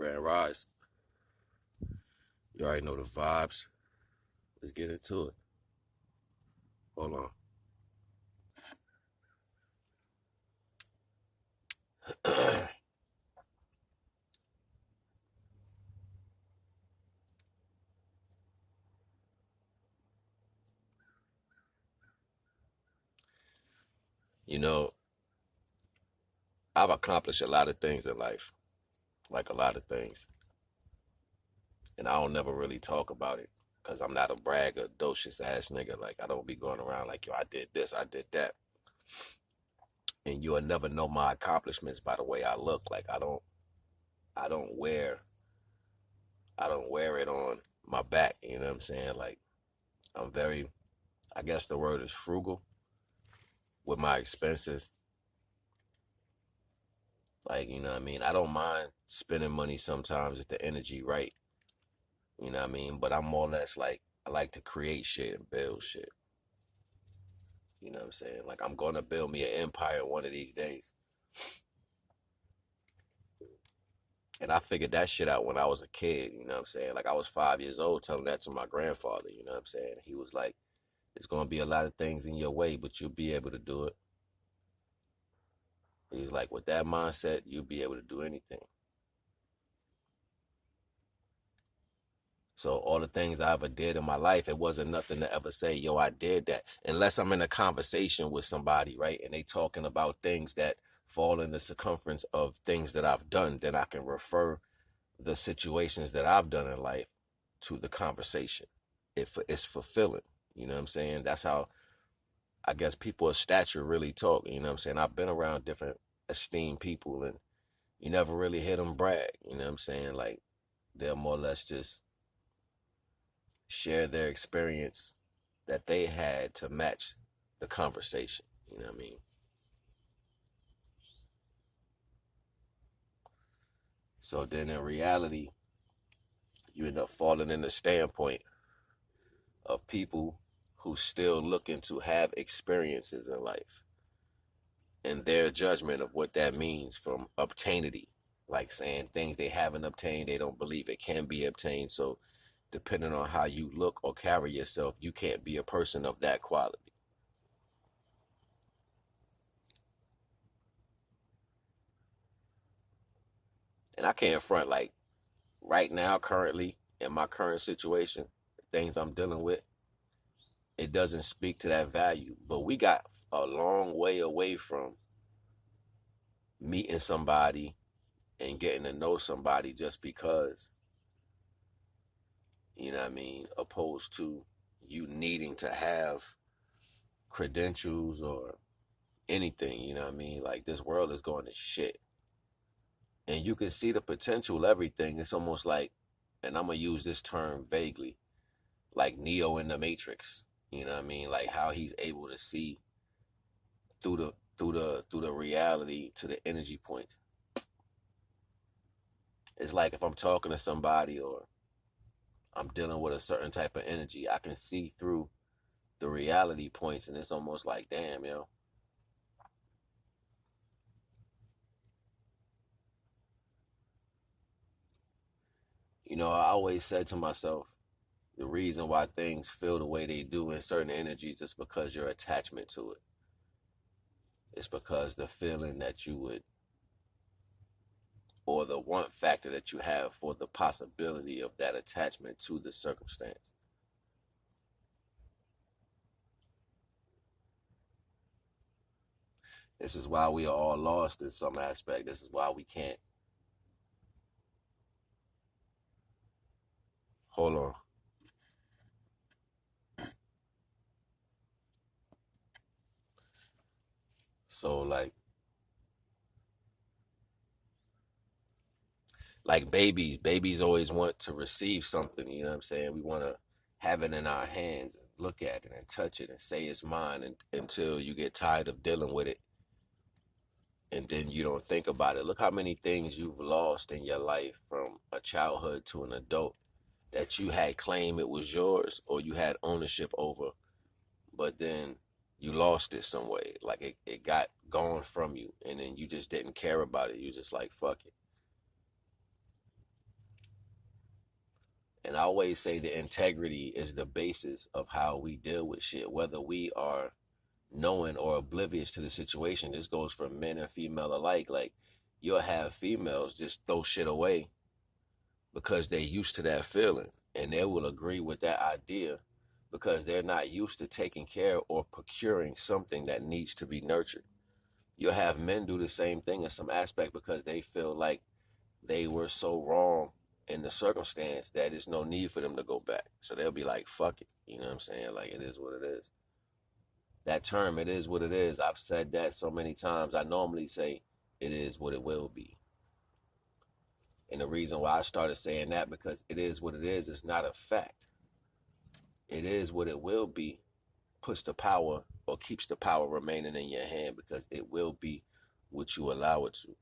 Grand Rise. You already know the vibes. Let's get into it. Hold on. You know, I've accomplished a lot of things in life, like a lot of things, and I don't never really talk about it because I'm not a braggadocious ass nigga. Like I don't be going around like, yo, I did this, I did that, and you'll never know my accomplishments by the way I look. Like I don't wear, I don't wear it on my back. You know what I'm saying? Like I'm very, I guess the word is frugal with my expenses. Like, you know what I mean? I don't mind spending money sometimes if the energy right. You know what I mean? But I'm more or less like I like to create shit and build shit. You know what I'm saying? Like I'm gonna build me an empire one of these days. And I figured that shit out when I was a kid, you know what I'm saying? Like I was 5 years old telling that to my grandfather, you know what I'm saying? He was like, "It's gonna be a lot of things in your way, but you'll be able to do it." He was like, with that mindset, you'll be able to do anything. So all the things I ever did in my life, it wasn't nothing to ever say, yo, I did that. Unless I'm in a conversation with somebody, right? And they talking about things that fall in the circumference of things that I've done, then I can refer the situations that I've done in life to the conversation. It's fulfilling. You know what I'm saying? That's how I guess people of stature really talk. You know what I'm saying? I've been around different esteemed people and you never really hear them brag. You know what I'm saying? Like they're more or less just share their experience that they had to match the conversation. You know what I mean? So then in reality, you end up falling in the standpoint of people who still looking to have experiences in life and their judgment of what that means from obtainity, like saying things they haven't obtained, they don't believe it can be obtained. So depending on how you look or carry yourself, you can't be a person of that quality. And I can't front like right now, currently, in my current situation, things I'm dealing with, it doesn't speak to that value. But we got a long way away from meeting somebody and getting to know somebody just because, you know what I mean, opposed to you needing to have credentials or anything, you know what I mean? Like this world is going to shit. And you can see the potential, everything. It's almost like, and I'm gonna use this term vaguely, like Neo in the Matrix. You know what I mean? Like how he's able to see through the reality to the energy points. It's like if I'm talking to somebody or I'm dealing with a certain type of energy, I can see through the reality points, and it's almost like, damn, yo. You know, I always said to myself, the reason why things feel the way they do in certain energies is because your attachment to it. It's because the feeling that you would, or the want factor that you have for the possibility of that attachment to the circumstance. This is why we are all lost in some aspect. This is why we can't. Hold on. So like babies always want to receive something, you know what I'm saying? We want to have it in our hands and look at it and touch it and say it's mine until you get tired of dealing with it and then you don't think about it. Look how many things you've lost in your life from a childhood to an adult that you had claimed it was yours or you had ownership over, but then you lost it some way. Like it got gone from you and then you just didn't care about it. You just like, fuck it. And I always say the integrity is the basis of how we deal with shit, whether we are knowing or oblivious to the situation. This goes for men and female alike. Like, you'll have females just throw shit away because they're used to that feeling, and they will agree with that idea because they're not used to taking care or procuring something that needs to be nurtured. You'll have men do the same thing in some aspect because they feel like they were so wrong in the circumstance that there's no need for them to go back. So they'll be like, fuck it. You know what I'm saying? Like, it is what it is. That term, it is what it is. I've said that so many times. I normally say, it is what it will be. And the reason why I started saying that, because it is what it is not a fact. It is what it will be puts the power or keeps the power remaining in your hand, because it will be what you allow it to.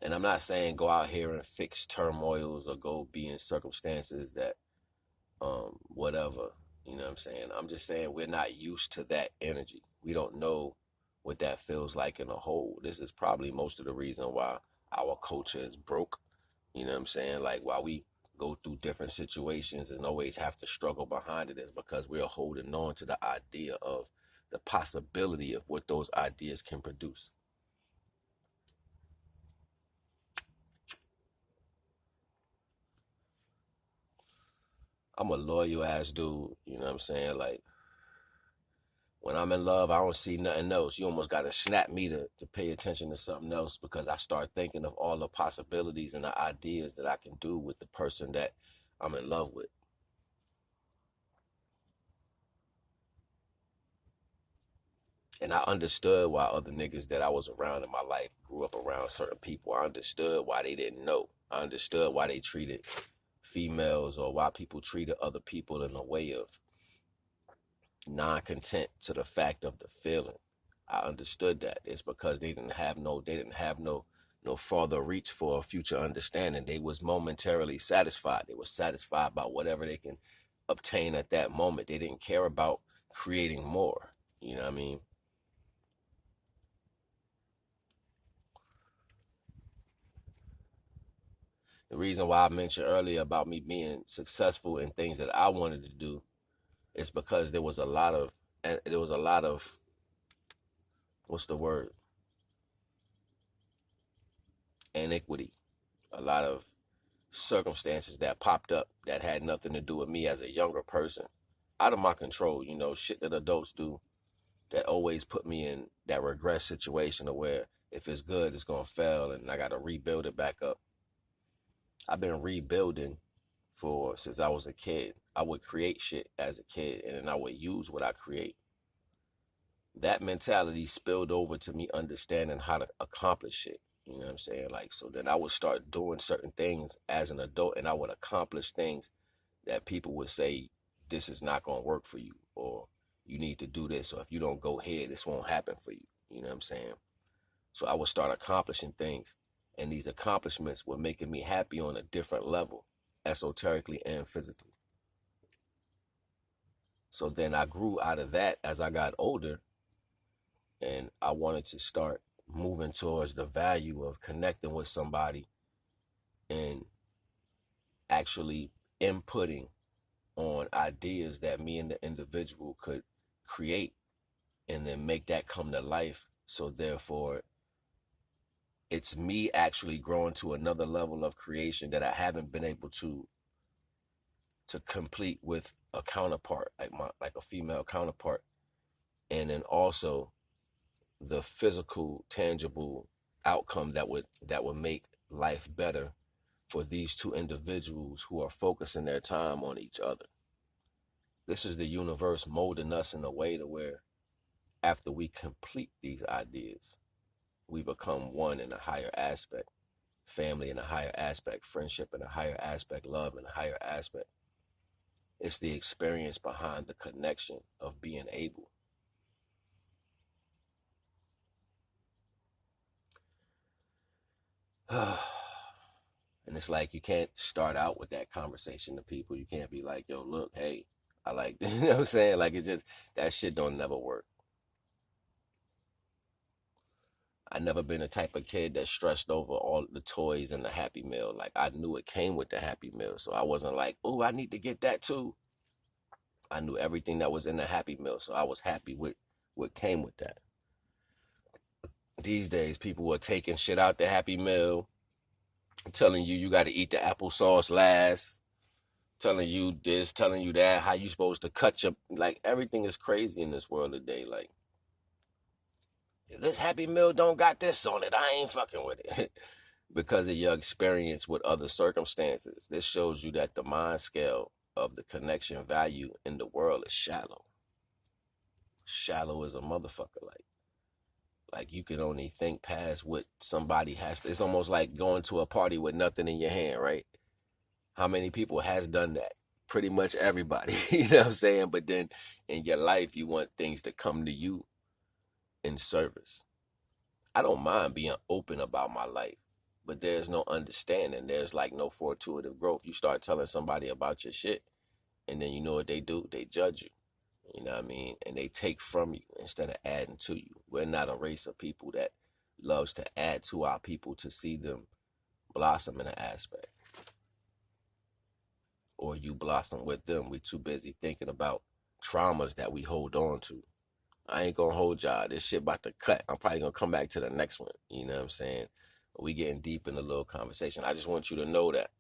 And I'm not saying go out here and fix turmoils or go be in circumstances that whatever, you know what I'm saying? I'm just saying we're not used to that energy. We don't know what that feels like in a whole. This is probably most of the reason why our culture is broke. You know what I'm saying? Like, why we go through different situations and always have to struggle behind it is because we're holding on to the idea of the possibility of what those ideas can produce. I'm a loyal ass dude, you know what I'm saying? Like, when I'm in love, I don't see nothing else. You almost got to snap me to pay attention to something else, because I start thinking of all the possibilities and the ideas that I can do with the person that I'm in love with. And I understood why other niggas that I was around in my life grew up around certain people. I understood why they didn't know. I understood why they treated females, or why people treated other people in a way of non-content to the fact of the feeling. I understood that. It's because they didn't have no farther reach for a future understanding. They was momentarily satisfied. They were satisfied by whatever they can obtain at that moment. They didn't care about creating more. You know what I mean? The reason why I mentioned earlier about me being successful in things that I wanted to do is because there was a lot of, what's the word? Iniquity. A lot of circumstances that popped up that had nothing to do with me as a younger person, out of my control, you know, shit that adults do that always put me in that regress situation of where if it's good, it's gonna fail and I gotta rebuild it back up. I've been rebuilding for since I was a kid. I would create shit as a kid, and then I would use what I create. That mentality spilled over to me understanding how to accomplish shit. You know what I'm saying? Like, so then I would start doing certain things as an adult, and I would accomplish things that people would say, this is not going to work for you, or you need to do this, or if you don't go here, this won't happen for you. You know what I'm saying? So I would start accomplishing things, and these accomplishments were making me happy on a different level, esoterically and physically. So then I grew out of that as I got older, and I wanted to start moving towards the value of connecting with somebody and actually inputting on ideas that me and the individual could create, and then make that come to life. So therefore, it's me actually growing to another level of creation that I haven't been able to complete with a counterpart, like a female counterpart. And then also the physical, tangible outcome that would make life better for these two individuals who are focusing their time on each other. This is the universe molding us in a way to where after we complete these ideas, we become one in a higher aspect, family in a higher aspect, friendship in a higher aspect, love in a higher aspect. It's the experience behind the connection of being able. And it's like you can't start out with that conversation to people. You can't be like, yo, look, hey, I like, you know what I'm saying? Like, it just, that shit don't never work. I never been the type of kid that stressed over all the toys and the Happy Meal. Like, I knew it came with the Happy Meal, so I wasn't like, oh, I need to get that too. I knew everything that was in the Happy Meal, so I was happy with what came with that. These days, people are taking shit out the Happy Meal, telling you got to eat the applesauce last, telling you this, telling you that, how you supposed to cut your, like, everything is crazy in this world today. Like, if this Happy Meal don't got this on it, I ain't fucking with it. Because of your experience with other circumstances. This shows you that the mind scale of the connection value in the world is shallow. Shallow as a motherfucker. Like you can only think past what somebody has to. It's almost like going to a party with nothing in your hand, right? How many people has done that? Pretty much everybody. You know what I'm saying? But then in your life, you want things to come to you in service. I don't mind being open about my life, but there's no understanding. There's like no fortuitive growth. You start telling somebody about your shit, and then you know what they do? They judge you. You know what I mean? And they take from you instead of adding to you. We're not a race of people that loves to add to our people to see them blossom in an aspect. Or you blossom with them. We're too busy thinking about traumas that we hold on to. I ain't gonna hold y'all. This shit about to cut. I'm probably gonna come back to the next one. You know what I'm saying? We getting deep in a little conversation. I just want you to know that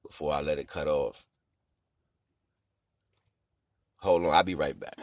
before I let it cut off. Hold on, I'll be right back.